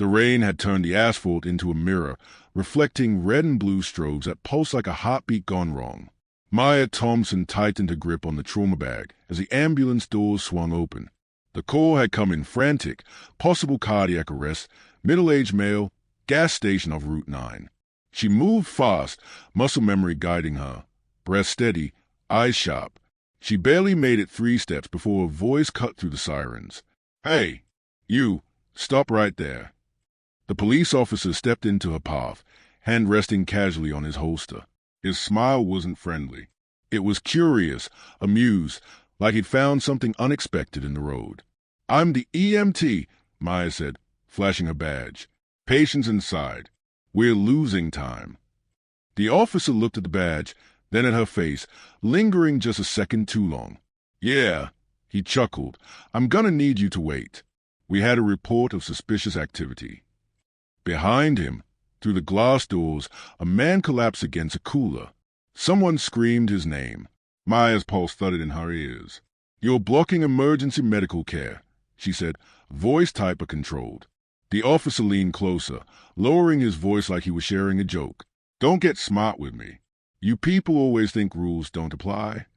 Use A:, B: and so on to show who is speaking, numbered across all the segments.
A: The rain had turned the asphalt into a mirror, reflecting red and blue strobes that pulsed like a heartbeat gone wrong. Maya Thompson tightened her grip on the trauma bag as the ambulance doors swung open. The call had come in frantic, possible cardiac arrest, middle-aged male, gas station off Route 9. She moved fast, muscle memory guiding her, breath steady, eyes sharp. She barely made it 3 steps before a voice cut through the sirens. "Hey, you, stop right there." The police officer stepped into her path, hand resting casually on his holster. His smile wasn't friendly. It was curious, amused, like he'd found something unexpected in the road. "I'm the EMT," Maya said, flashing her badge. "Patients inside. We're losing time." The officer looked at the badge, then at her face, lingering just a second too long. "Yeah," he chuckled. "I'm gonna need you to wait. We had a report of suspicious activity." Behind him, through the glass doors, a man collapsed against a cooler. Someone screamed his name. Maya's pulse thudded in her ears. "You're blocking emergency medical care," she said, voice tight but controlled. The officer leaned closer, lowering his voice like he was sharing a joke. "Don't get smart with me. You people always think rules don't apply."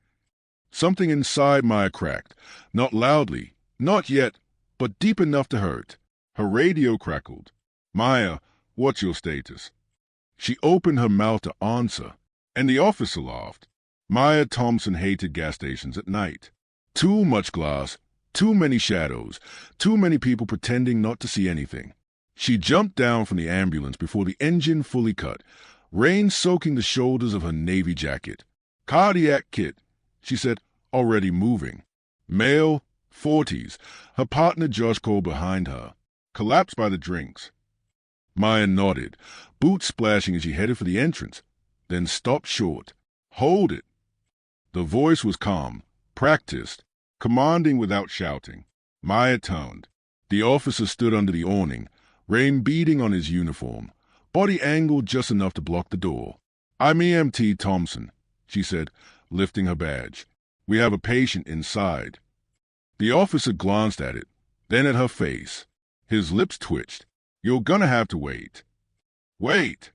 A: Something inside Maya cracked, not loudly, not yet, but deep enough to hurt. Her radio crackled. "Maya, what's your status?" She opened her mouth to answer, and the officer laughed. Maya Thompson hated gas stations at night. Too much glass, too many shadows, too many people pretending not to see anything. She jumped down from the ambulance before the engine fully cut, rain soaking the shoulders of her navy jacket. "Cardiac kit," she said, already moving. Male, 40s, her partner Josh called behind her. Collapsed by the drinks. Maya nodded, boots splashing as she headed for the entrance, then stopped short. "Hold it." The voice was calm, practiced, commanding without shouting. Maya turned. The officer stood under the awning, rain beading on his uniform, body angled just enough to block the door. "I'm EMT Thompson," she said, lifting her badge. "We have a patient inside." The officer glanced at it, then at her face. His lips twitched. "You're gonna have to wait." "Wait!"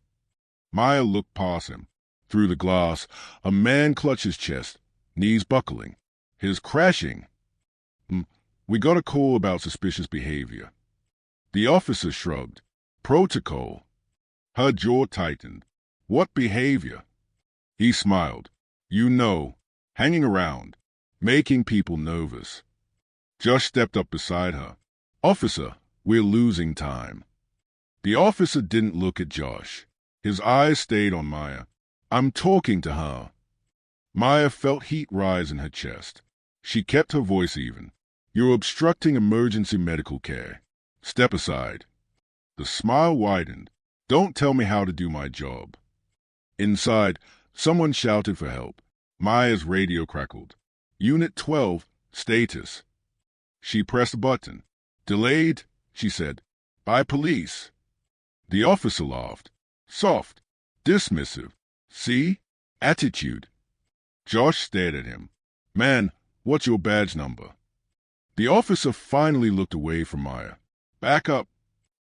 A: Maya looked past him. Through the glass, a man clutched his chest, knees buckling. His crashing. "We got a call about suspicious behavior." The officer shrugged. "Protocol." Her jaw tightened. "What behavior?" He smiled. "You know, hanging around, making people nervous." Josh stepped up beside her. "Officer, we're losing time." The officer didn't look at Josh. His eyes stayed on Maya. "I'm talking to her." Maya felt heat rise in her chest. She kept her voice even. "You're obstructing emergency medical care. Step aside." The smile widened. "Don't tell me how to do my job." Inside, someone shouted for help. Maya's radio crackled. "Unit 12, status." She pressed a button. "Delayed," she said. "By police." The officer laughed. Soft, dismissive. "See? Attitude." Josh stared at him. "Man, what's your badge number?" The officer finally looked away from Maya. "Back up."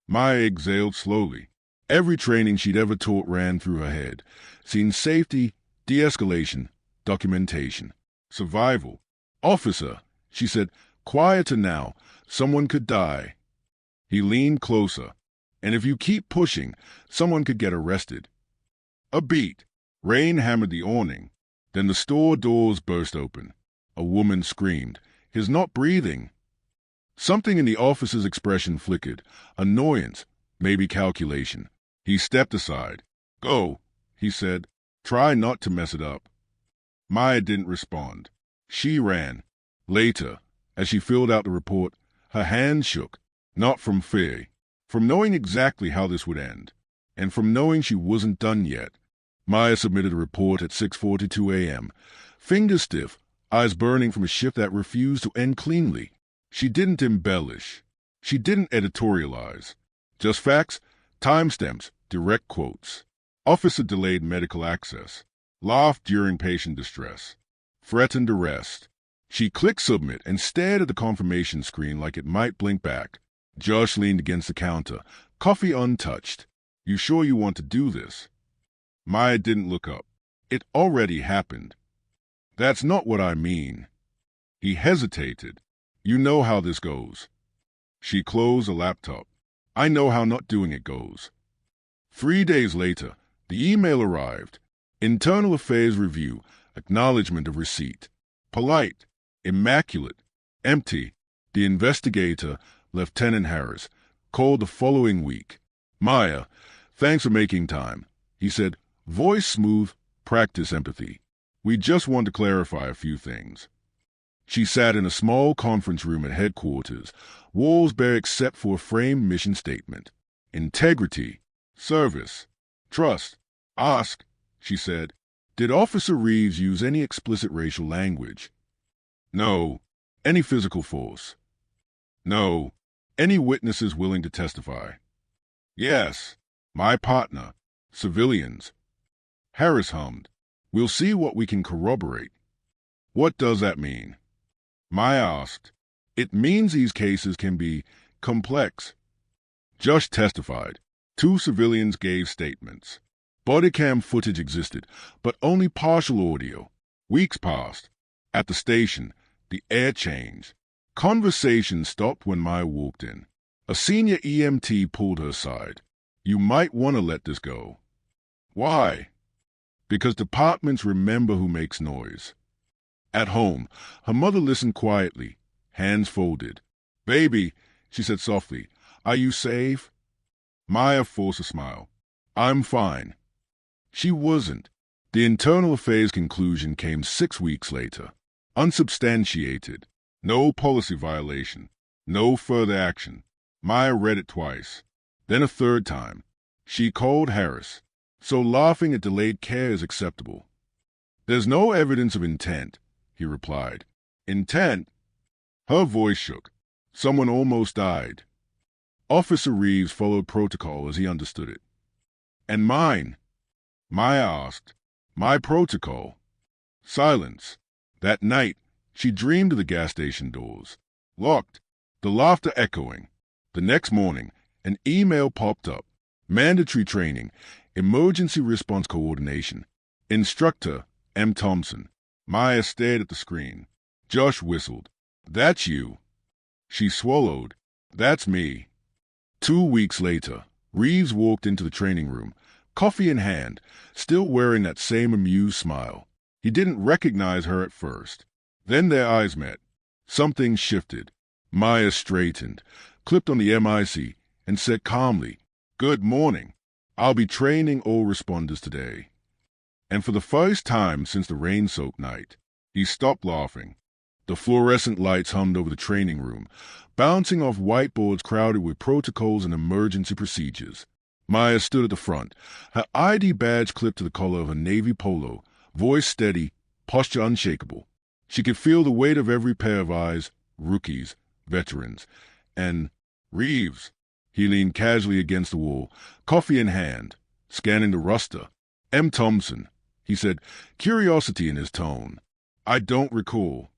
A: Maya exhaled slowly. Every training she'd ever taught ran through her head. Seen safety, de-escalation, documentation, survival. "Officer," she said, "quieter now. Someone could die." He leaned closer. "And if you keep pushing, someone could get arrested." A beat. Rain hammered the awning. Then the store doors burst open. A woman screamed. "He's not breathing." Something in the officer's expression flickered. Annoyance, maybe calculation. He stepped aside. "Go," he said. "Try not to mess it up." Maya didn't respond. She ran. Later, as she filled out the report, her hands shook, not from fear, from knowing exactly how this would end, and from knowing she wasn't done yet. Maya submitted a report at 6:42 a.m., fingers stiff, eyes burning from a shift that refused to end cleanly. She didn't embellish. She didn't editorialize. Just facts, timestamps, direct quotes. Officer delayed medical access. Laughed during patient distress. Threatened arrest. She clicked submit and stared at the confirmation screen like it might blink back. Josh leaned against the counter, coffee untouched. You sure you want to do this? Maya didn't look up. It already happened. That's not what I mean. He hesitated. You know how this goes. She closed the laptop. I know how not doing it goes. 3 days later, the email arrived. Internal Affairs Review, acknowledgement of receipt. Polite, immaculate, empty. The investigator, Lieutenant Harris, called the following week. Maya, thanks for making time, he said, voice smooth, practice empathy. We just want to clarify a few things. She sat in a small conference room at headquarters, walls bare except for a framed mission statement. Integrity, service, trust. Ask, she said, did Officer Reeves use any explicit racial language? No. Any physical force? No. Any witnesses willing to testify? Yes. My partner. Civilians. Harris hummed. We'll see what we can corroborate. What does that mean? Maya asked. It means these cases can be complex. Josh testified. 2 civilians gave statements. Bodycam footage existed, but only partial audio. Weeks passed. At the station, the air changed. Conversation stopped when Maya walked in. A senior EMT pulled her aside. You might want to let this go. Why? Because departments remember who makes noise. At home, her mother listened quietly, hands folded. Baby, she said softly, are you safe? Maya forced a smile. I'm fine. She wasn't. The Internal Affairs conclusion came 6 weeks later. Unsubstantiated. No policy violation. No further action. Maya read it twice. Then a third time. She called Harris. So laughing at delayed care is acceptable. There's no evidence of intent, he replied. Intent? Her voice shook. Someone almost died. Officer Reeves followed protocol as he understood it. And mine? Maya asked. My protocol? Silence. That night, she dreamed of the gas station doors. Locked. The laughter echoing. The next morning, an email popped up. Mandatory training. Emergency response coordination. Instructor, M. Thompson. Maya stared at the screen. Josh whistled. That's you. She swallowed. That's me. 2 weeks later, Reeves walked into the training room, coffee in hand, still wearing that same amused smile. He didn't recognize her at first. Then their eyes met. Something shifted. Maya straightened, clipped on the MIC, and said calmly, Good morning. I'll be training all responders today. And for the first time since the rain-soaked night, he stopped laughing. The fluorescent lights hummed over the training room, bouncing off whiteboards crowded with protocols and emergency procedures. Maya stood at the front, her ID badge clipped to the collar of her navy polo, voice steady, posture unshakable. She could feel the weight of every pair of eyes, rookies, veterans, and Reeves. He leaned casually against the wall, coffee in hand, scanning the roster. M. Thompson, he said, curiosity in his tone. I don't recall.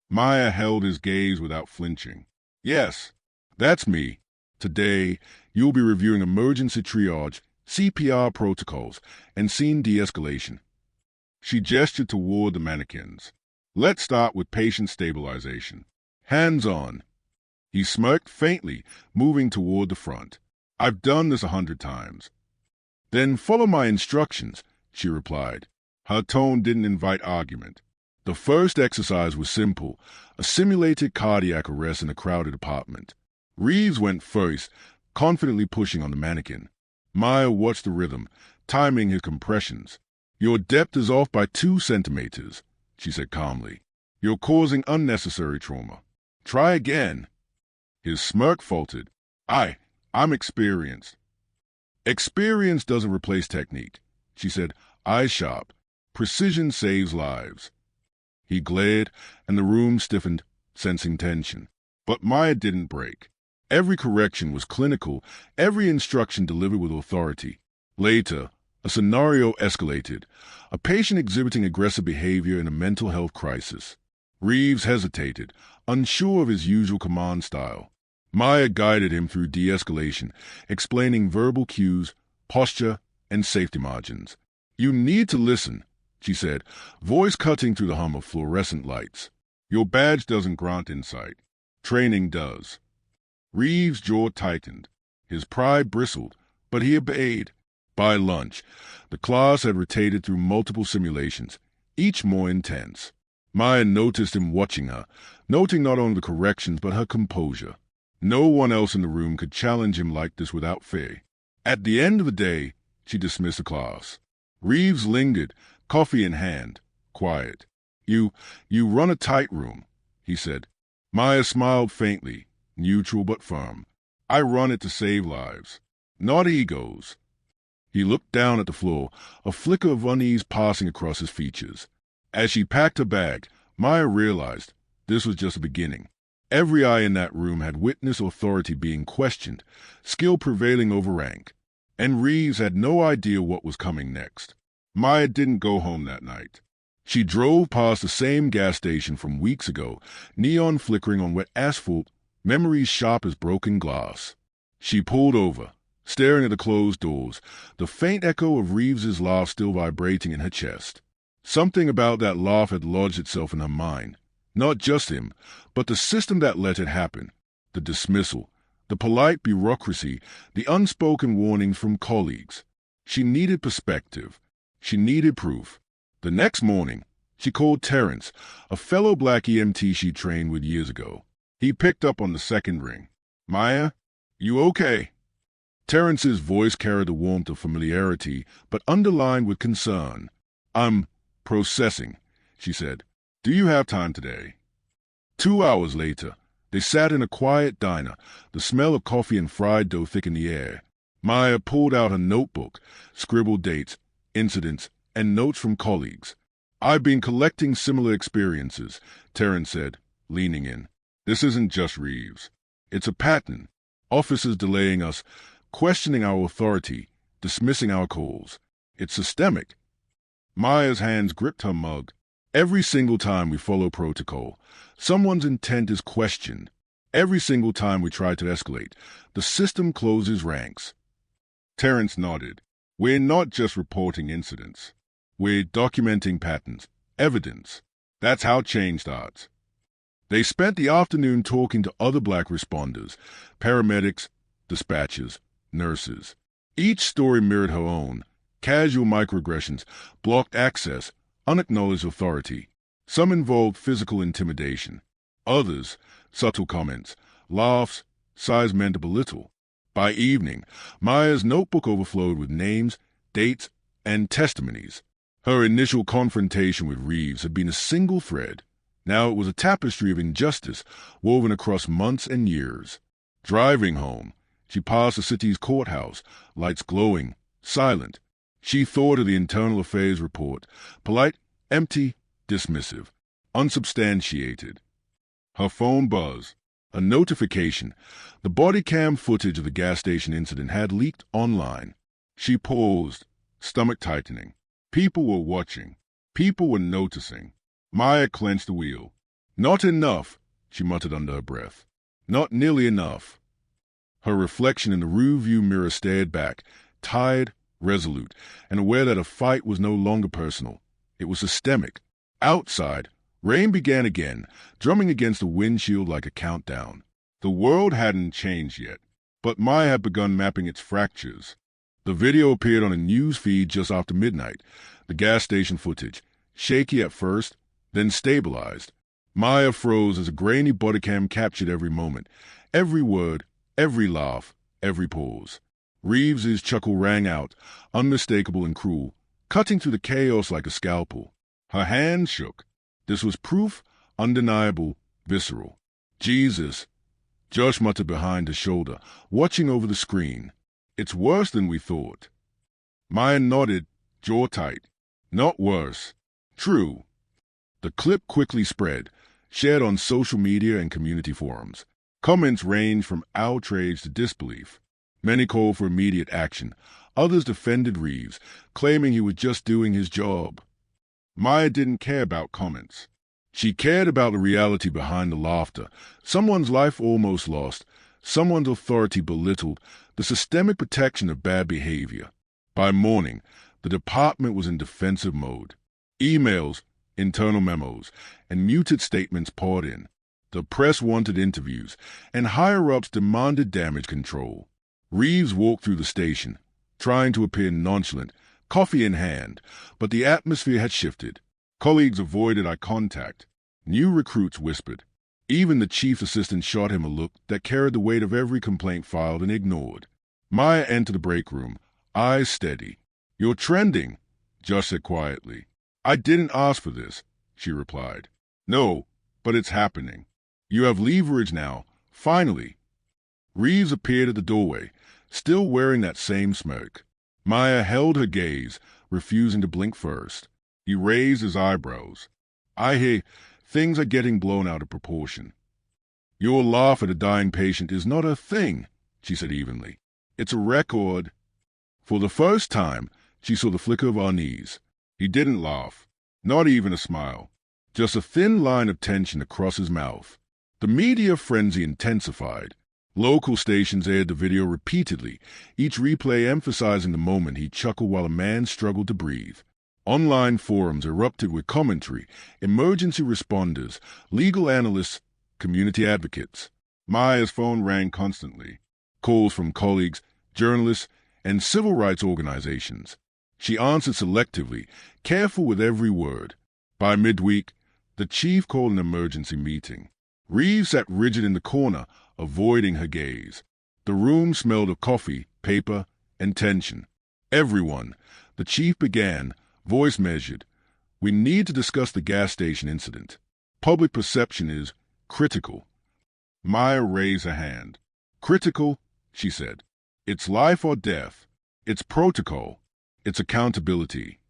A: Maya held his gaze without flinching. Yes, that's me. Today, you'll be reviewing emergency triage, CPR protocols, and scene de-escalation. She gestured toward the mannequins. Let's start with patient stabilization. Hands on. He smirked faintly, moving toward the front. I've done this 100 times. Then follow my instructions, she replied. Her tone didn't invite argument. The first exercise was simple, a simulated cardiac arrest in a crowded apartment. Reeves went first, confidently pushing on the mannequin. Maya watched the rhythm, timing his compressions. Your depth is off by 2 centimeters, she said calmly. You're causing unnecessary trauma. Try again. His smirk faltered. I'm experienced. Experience doesn't replace technique, she said, eyes sharp. Precision saves lives. He glared, and the room stiffened, sensing tension. But Maya didn't break. Every correction was clinical, every instruction delivered with authority. Later, a scenario escalated, a patient exhibiting aggressive behavior in a mental health crisis. Reeves hesitated, unsure of his usual command style. Maya guided him through de-escalation, explaining verbal cues, posture, and safety margins. "You need to listen," she said, voice cutting through the hum of fluorescent lights. "Your badge doesn't grant insight. Training does." Reeves' jaw tightened. His pride bristled, but he obeyed. By lunch, the class had rotated through multiple simulations, each more intense. Maya noticed him watching her, noting not only the corrections but her composure. No one else in the room could challenge him like this without fear. At the end of the day, she dismissed the class. Reeves lingered, coffee in hand, quiet. You run a tight room," he said. Maya smiled faintly, neutral but firm. "I run it to save lives, not egos." He looked down at the floor, a flicker of unease passing across his features. As she packed her bag, Maya realized this was just the beginning. Every eye in that room had witnessed authority being questioned, skill prevailing over rank, and Reeves had no idea what was coming next. Maya didn't go home that night. She drove past the same gas station from weeks ago, neon flickering on wet asphalt, memories sharp as broken glass. She pulled over, staring at the closed doors, the faint echo of Reeves's laugh still vibrating in her chest. Something about that laugh had lodged itself in her mind. Not just him, but the system that let it happen. The dismissal, the polite bureaucracy, the unspoken warnings from colleagues. She needed perspective. She needed proof. The next morning, she called Terrence, a fellow Black EMT she trained with years ago. He picked up on the second ring. "Maya, you okay?" Terrence's voice carried the warmth of familiarity, but underlined with concern. "I'm processing," she said. "Do you have time today?" 2 hours later, they sat in a quiet diner, the smell of coffee and fried dough thick in the air. Maya pulled out her notebook, scribbled dates, incidents, and notes from colleagues. "I've been collecting similar experiences," Terrence said, leaning in. "This isn't just Reeves. It's a pattern. Officers delaying us, questioning our authority, dismissing our calls. It's systemic." Maya's hands gripped her mug. "Every single time we follow protocol, someone's intent is questioned. Every single time we try to escalate, the system closes ranks." Terrence nodded. "We're not just reporting incidents. We're documenting patterns, evidence. That's how change starts." They spent the afternoon talking to other Black responders, paramedics, dispatchers, nurses. Each story mirrored her own. Casual microaggressions, blocked access, unacknowledged authority. Some involved physical intimidation. Others, subtle comments, laughs, sighs meant to belittle. By evening, Maya's notebook overflowed with names, dates, and testimonies. Her initial confrontation with Reeves had been a single thread. Now it was a tapestry of injustice woven across months and years. Driving home, she passed the city's courthouse, lights glowing, silent. She thought of the internal affairs report, polite, empty, dismissive, unsubstantiated. Her phone buzzed. A notification. The body cam footage of the gas station incident had leaked online. She paused, stomach tightening. People were watching. People were noticing. Maya clenched the wheel. "Not enough," she muttered under her breath. "Not nearly enough." Her reflection in the rearview mirror stared back, tired, resolute, and aware that a fight was no longer personal. It was systemic. Outside, rain began again, drumming against the windshield like a countdown. The world hadn't changed yet, but Maya had begun mapping its fractures. The video appeared on a news feed just after midnight, the gas station footage, shaky at first, then stabilized. Maya froze as a grainy bodycam captured every moment, every word, every laugh, every pause. Reeves's chuckle rang out, unmistakable and cruel, cutting through the chaos like a scalpel. Her hands shook. This was proof, undeniable, visceral. "Jesus," Josh muttered behind her shoulder, watching over the screen. "It's worse than we thought." Maya nodded, jaw tight. "Not worse. True." The clip quickly spread, shared on social media and community forums. Comments ranged from outrage to disbelief. Many called for immediate action. Others defended Reeves, claiming he was just doing his job. Maya didn't care about comments. She cared about the reality behind the laughter. Someone's life almost lost, Someone's authority belittled the systemic protection of bad behavior. By morning, the department was in defensive mode. Emails, internal memos, and muted statements poured in. The press wanted interviews, and higher-ups demanded damage control. Reeves walked through the station, trying to appear nonchalant, coffee in hand, but the atmosphere had shifted. Colleagues avoided eye contact. New recruits whispered. Even the chief assistant shot him a look that carried the weight of every complaint filed and ignored. Maya entered the break room, eyes steady. "You're trending," Josh said quietly. "I didn't ask for this," she replied. "No, but it's happening. You have leverage now, finally." Reeves appeared at the doorway, still wearing that same smirk. Maya held her gaze, refusing to blink first. He raised his eyebrows. "I hear things are getting blown out of proportion." "Your laugh at a dying patient is not a thing," she said evenly. "It's a record." For the first time, she saw the flicker of unease. He didn't laugh, not even a smile, just a thin line of tension across his mouth. The media frenzy intensified. Local stations aired the video repeatedly, each replay emphasizing the moment he chuckled while a man struggled to breathe. Online forums erupted with commentary, emergency responders, legal analysts, community advocates. Maya's phone rang constantly. Calls from colleagues, journalists, and civil rights organizations. She answered selectively, careful with every word. By midweek, the chief called an emergency meeting. Reeves sat rigid in the corner, avoiding her gaze. The room smelled of coffee, paper, and tension. "Everyone," the chief began, voice measured. "We need to discuss the gas station incident. Public perception is critical." Maya raised her hand. "Critical," she said. "It's life or death. It's protocol. It's accountability."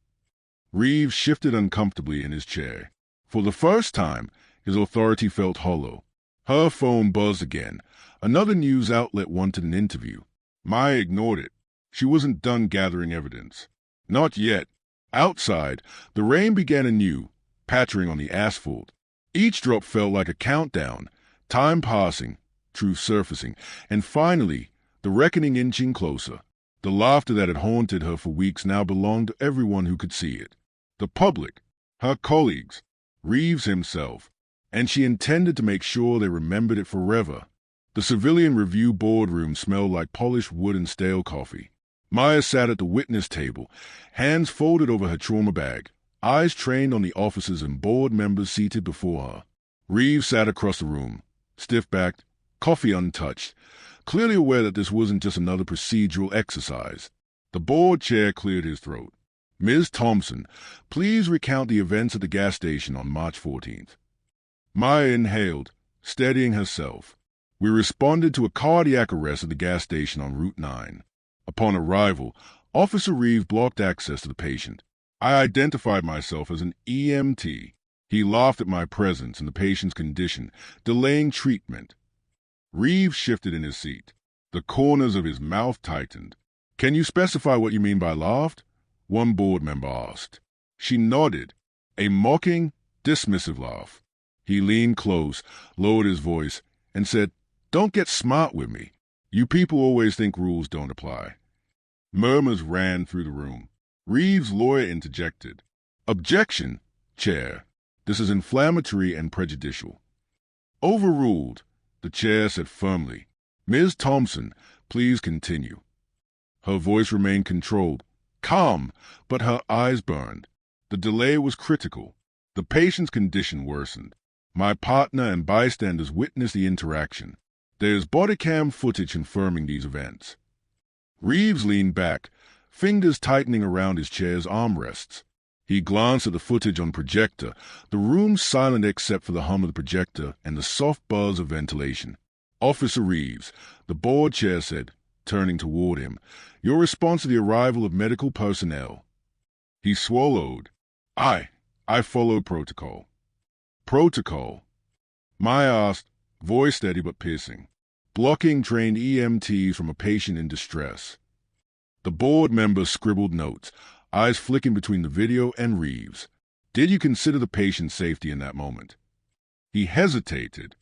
A: Reeves shifted uncomfortably in his chair. For the first time, his authority felt hollow. Her phone buzzed again. Another news outlet wanted an interview. Maya ignored it. She wasn't done gathering evidence. Not yet. Outside, the rain began anew, pattering on the asphalt. Each drop felt like a countdown, time passing, truth surfacing, and finally, the reckoning inching closer. The laughter that had haunted her for weeks now belonged to everyone who could see it. The public, her colleagues, Reeves himself, and she intended to make sure they remembered it forever. The Civilian Review boardroom smelled like polished wood and stale coffee. Maya sat at the witness table, hands folded over her trauma bag, eyes trained on the officers and board members seated before her. Reeves sat across the room, stiff-backed, coffee untouched, clearly aware that this wasn't just another procedural exercise. The board chair cleared his throat. "Ms. Thompson, please recount the events at the gas station on March 14th. Maya inhaled, steadying herself. "We responded to a cardiac arrest at the gas station on Route 9. Upon arrival, Officer Reeves blocked access to the patient. I identified myself as an EMT. He laughed at my presence and the patient's condition, delaying treatment." Reeves shifted in his seat. The corners of his mouth tightened. "Can you specify what you mean by laughed?" one board member asked. She nodded, a mocking, dismissive laugh. He leaned close, lowered his voice, and said, "Don't get smart with me. You people always think rules don't apply." Murmurs ran through the room. Reeves' lawyer interjected. "Objection, Chair. This is inflammatory and prejudicial." "Overruled," the chair said firmly. "Ms. Thompson, please continue." Her voice remained controlled, calm, but her eyes burned. The delay was critical. The patient's condition worsened. My partner and bystanders witnessed the interaction. There's body cam footage confirming these events. Reeves leaned back, fingers tightening around his chair's armrests. He glanced at the footage on projector, the room silent except for the hum of the projector and the soft buzz of ventilation. "Officer Reeves," the board chair said, turning toward him, "your response to the arrival of medical personnel." He swallowed. I followed protocol." "Protocol?" Maya asked, voice steady but piercing. "Blocking trained EMTs from a patient in distress." The board member scribbled notes, eyes flicking between the video and Reeves. "Did you consider the patient's safety in that moment?" He hesitated.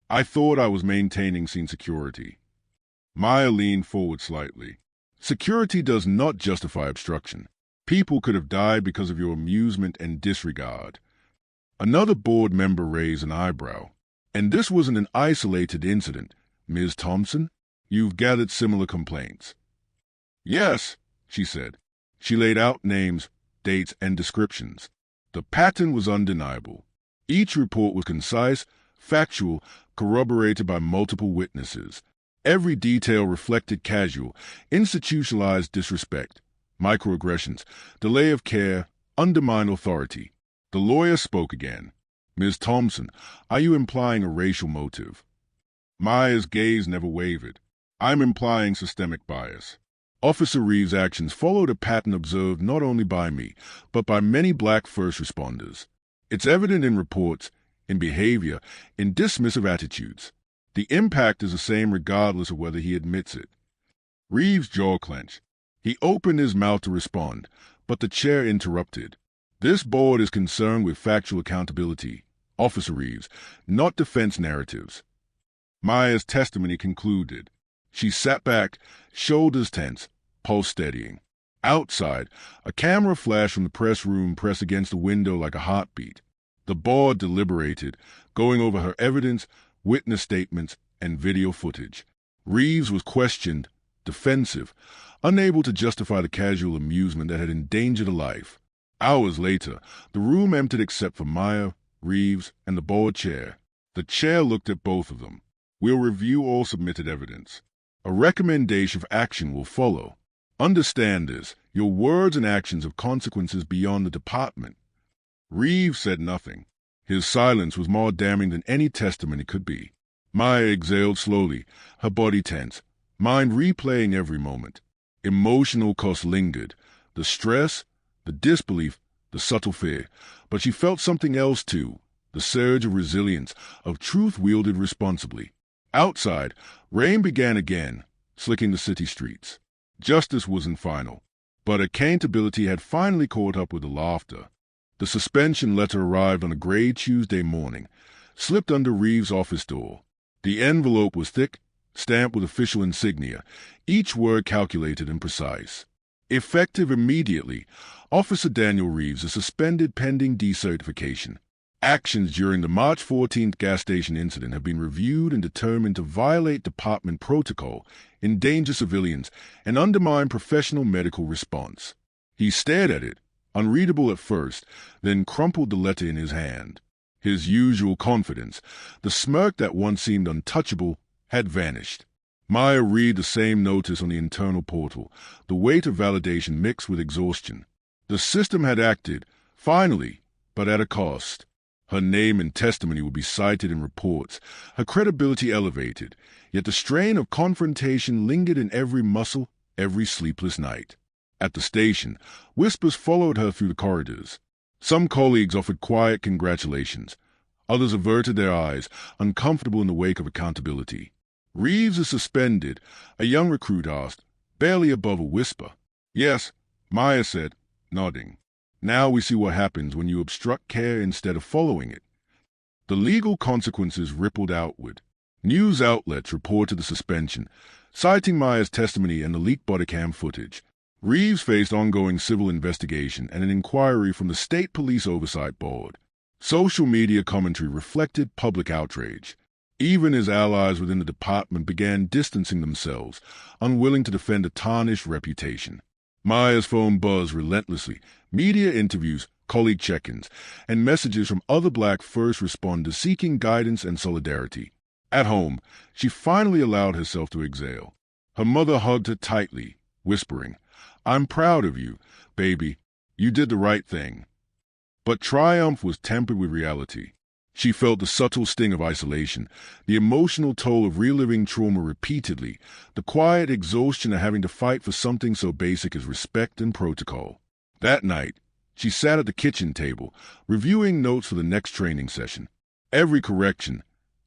A: I thought I was maintaining scene security. Maya leaned forward slightly. Security does not justify obstruction. People could have died because of your amusement and disregard. Another board member raised an eyebrow. And this wasn't an isolated incident, Ms. Thompson. You've gathered similar complaints. Yes, she said. She laid out names, dates, and descriptions. The pattern was undeniable. Each report was concise, factual, corroborated by multiple witnesses. Every detail reflected casual, institutionalized disrespect, microaggressions, delay of care, undermined authority. The lawyer spoke again. Ms. Thompson, are you implying a racial motive? Maya's gaze never wavered. I'm implying systemic bias. Officer Reeves' actions followed a pattern observed not only by me, but by many black first responders. It's evident in reports, in behavior, in dismissive attitudes. The impact is the same regardless of whether he admits it. Reeves' jaw clenched. He opened his mouth to respond, but the chair interrupted. This board is concerned with factual accountability, Officer Reeves, not defense narratives. Maya's testimony concluded. She sat back, shoulders tense, pulse steadying. Outside, a camera flash from the press room pressed against the window like a heartbeat. The board deliberated, going over her evidence, witness statements, and video footage. Reeves was questioned, defensive, unable to justify the casual amusement that had endangered a life. Hours later, the room emptied except for Maya, Reeves, and the board chair. The chair looked at both of them. We'll review all submitted evidence. A recommendation for action will follow. Understand this. Your words and actions have consequences beyond the department. Reeves said nothing. His silence was more damning than any testimony could be. Maya exhaled slowly, her body tense, mind replaying every moment. Emotional cost lingered. The stress, the disbelief, the subtle fear. But she felt something else too. The surge of resilience, of truth wielded responsibly. Outside, rain began again, slicking the city streets. Justice wasn't final, but accountability had finally caught up with the laughter. The suspension letter arrived on a gray Tuesday morning, slipped under Reeves' office door. The envelope was thick, stamped with official insignia, each word calculated and precise. Effective immediately, Officer Daniel Reeves is suspended pending decertification. Actions during the March 14th gas station incident have been reviewed and determined to violate department protocol, endanger civilians, and undermine professional medical response. He stared at it, unreadable at first, then crumpled the letter in his hand. His usual confidence, the smirk that once seemed untouchable, had vanished. Maya read the same notice on the internal portal, the weight of validation mixed with exhaustion. The system had acted, finally, but at a cost. Her name and testimony would be cited in reports, her credibility elevated, yet the strain of confrontation lingered in every muscle, every sleepless night. At the station, whispers followed her through the corridors. Some colleagues offered quiet congratulations. Others averted their eyes, uncomfortable in the wake of accountability. Reeves is suspended, a young recruit asked, barely above a whisper. Yes, Maya said, nodding. Now we see what happens when you obstruct care instead of following it. The legal consequences rippled outward. News outlets reported the suspension, citing Maya's testimony and the leaked body cam footage. Reeves faced ongoing civil investigation and an inquiry from the State Police Oversight Board. Social media commentary reflected public outrage. Even his allies within the department began distancing themselves, unwilling to defend a tarnished reputation. Maya's phone buzzed relentlessly, media interviews, colleague check-ins, and messages from other black first responders seeking guidance and solidarity. At home, she finally allowed herself to exhale. Her mother hugged her tightly, whispering, "I'm proud of you, baby. You did the right thing." But triumph was tempered with reality. She felt the subtle sting of isolation, the emotional toll of reliving trauma repeatedly, the quiet exhaustion of having to fight for something so basic as respect and protocol. That night, she sat at the kitchen table, reviewing notes for the next training session. Every correction,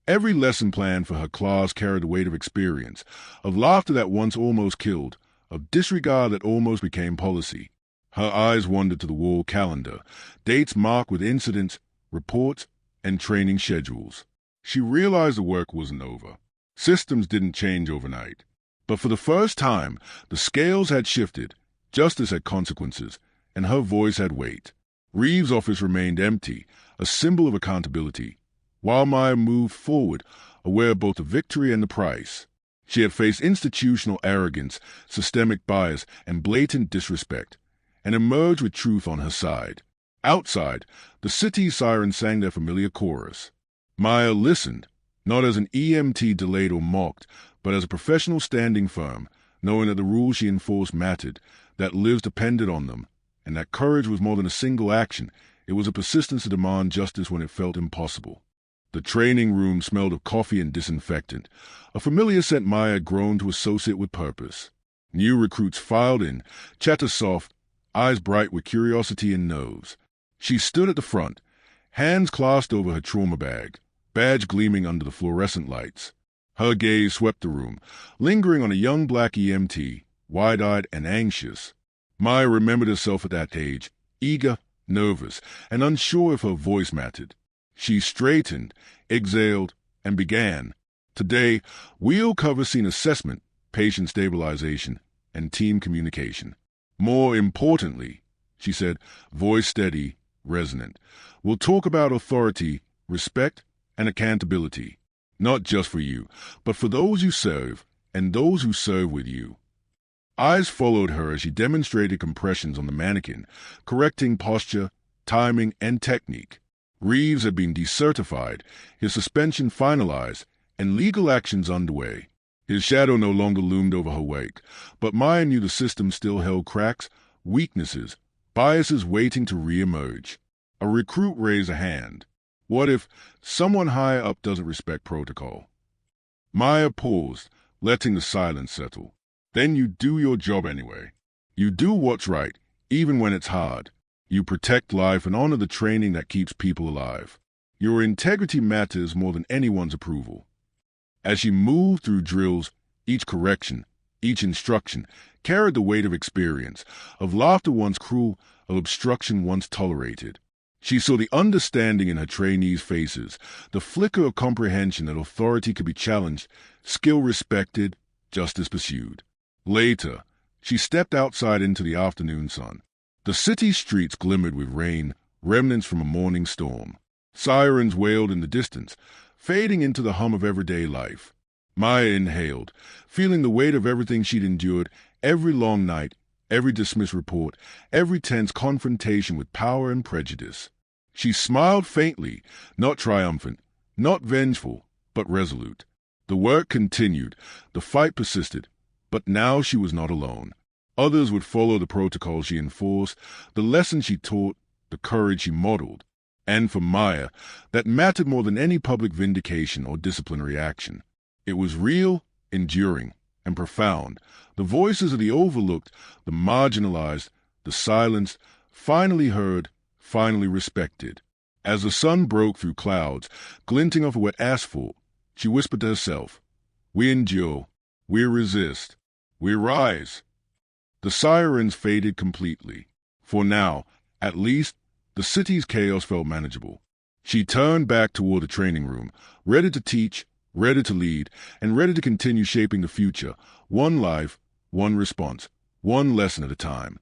A: every lesson plan for her class carried the weight of experience, of laughter that once almost killed, of disregard that almost became policy. Her eyes wandered to the wall calendar, dates marked with incidents, reports, and training schedules. She realized the work wasn't over. Systems didn't change overnight. But for the first time, the scales had shifted, justice had consequences, and her voice had weight. Reeves' office remained empty, a symbol of accountability, while Maya moved forward, aware of both the victory and the price. She had faced institutional arrogance, systemic bias, and blatant disrespect, and emerged with truth on her side. Outside, the city's sirens sang their familiar chorus. Maya listened, not as an EMT delayed or mocked, but as a professional standing firm, knowing that the rules she enforced mattered, that lives depended on them, and that courage was more than a single action. It was a persistence to demand justice when it felt impossible. The training room smelled of coffee and disinfectant, a familiar scent Maya had grown to associate with purpose. New recruits filed in, chatter soft, eyes bright with curiosity and nerves. She stood at the front, hands clasped over her trauma bag, badge gleaming under the fluorescent lights. Her gaze swept the room, lingering on a young black EMT, wide-eyed and anxious. Maya remembered herself at that age, eager, nervous, and unsure if her voice mattered. She straightened, exhaled, and began. Today, we'll cover scene assessment, patient stabilization, and team communication. More importantly, she said, voice steady, resonant, we'll talk about authority, respect, and accountability. Not just for you, but for those you serve, and those who serve with you. Eyes followed her as she demonstrated compressions on the mannequin, correcting posture, timing, and technique. Reeves had been decertified, his suspension finalized, and legal actions underway. His shadow no longer loomed over her wake, but Maya knew the system still held cracks, weaknesses, biases waiting to re-emerge. A recruit raised a hand. What if someone higher up doesn't respect protocol? Maya paused, letting the silence settle. Then you do your job anyway. You do what's right, even when it's hard. You protect life and honor the training that keeps people alive. Your integrity matters more than anyone's approval. As she moved through drills, each correction, each instruction, carried the weight of experience, of laughter once cruel, of obstruction once tolerated. She saw the understanding in her trainees' faces, the flicker of comprehension that authority could be challenged, skill respected, justice pursued. Later, she stepped outside into the afternoon sun. The city streets glimmered with rain, remnants from a morning storm. Sirens wailed in the distance, fading into the hum of everyday life. Maya inhaled, feeling the weight of everything she'd endured, every long night, every dismissed report, every tense confrontation with power and prejudice. She smiled faintly, not triumphant, not vengeful, but resolute. The work continued, the fight persisted, but now she was not alone. Others would follow the protocol she enforced, the lessons she taught, the courage she modeled. And for Maya, that mattered more than any public vindication or disciplinary action. It was real, enduring, and profound. The voices of the overlooked, the marginalized, the silenced, finally heard, finally respected. As the sun broke through clouds, glinting off wet asphalt, she whispered to herself, "We endure, we resist, we rise." The sirens faded completely. For now, at least, the city's chaos felt manageable. She turned back toward the training room, ready to teach, ready to lead, and ready to continue shaping the future, one life, one response, one lesson at a time.